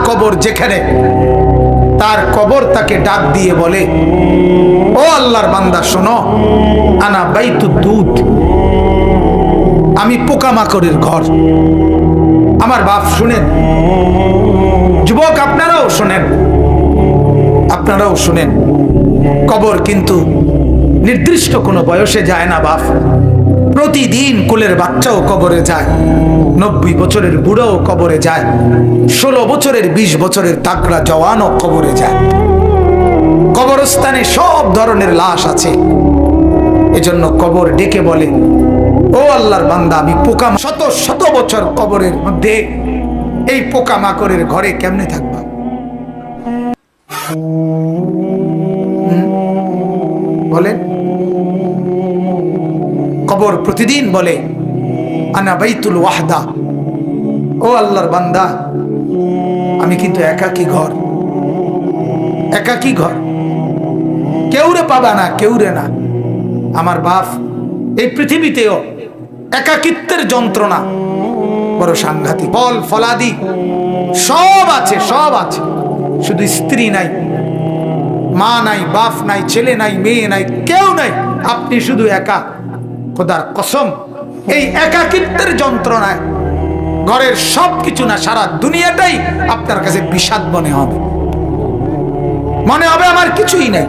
কবর যেখানে, তার কবর তাকে ডাক দিয়ে বলে, ও আল্লাহর বান্দা শোনো, আনা বাইতুদ দুদ, আমি পোকামাকড়ের ঘর। আমার বাপ শুনেন, যুবক আপনারাও শুনেন, আপনারাও শুনেন, কবর কিন্তু নির্দিষ্ট কোনো বয়সে যায় না বাপ। প্রতিদিন কোলের বাচ্চাও কবরে যায়, 90 বছরের বুড়াও কবরে যায়, 16 বছরের 20 বছরের তাকড়া জওয়ানও কবরে যায়। কবরস্থানে সব ধরনের লাশ আছে। এজন্য কবর ডেকে বলে, ও আল্লাহর বান্দা, আমি পোকা শত শত বছর কবরের মধ্যে এই পোকামাকড়ের ঘরে কেমনে থাকবা? বলেন। কবর প্রতিদিন বলে, আনা বাইতুল ওয়াহদা, ও আল্লাহর বান্দা, আমি কিন্তু একাকী ঘর, একাকী ঘর, কেউরে পাবা না, কেউরে না। আমার বাপ, এই পৃথিবীতেও একাকিত্বের যন্ত্রণা বড় সাংঘাতিক। ফল ফলাদি সব আছে, সব আছে, শুধু স্ত্রী নাই, মা নাই, বাপ নাই, ছেলে নাই, মেয়ে নাই, কেউ নাই, আপনি শুধু একা। খোদার কসম, এই একাকিত্বের যন্ত্রণায় ঘরের সব কিছু না, সারা দুনিয়াটাই আপনার কাছে বিষাদ মনে হবে। মনে হবে আমার কিছুই নাই।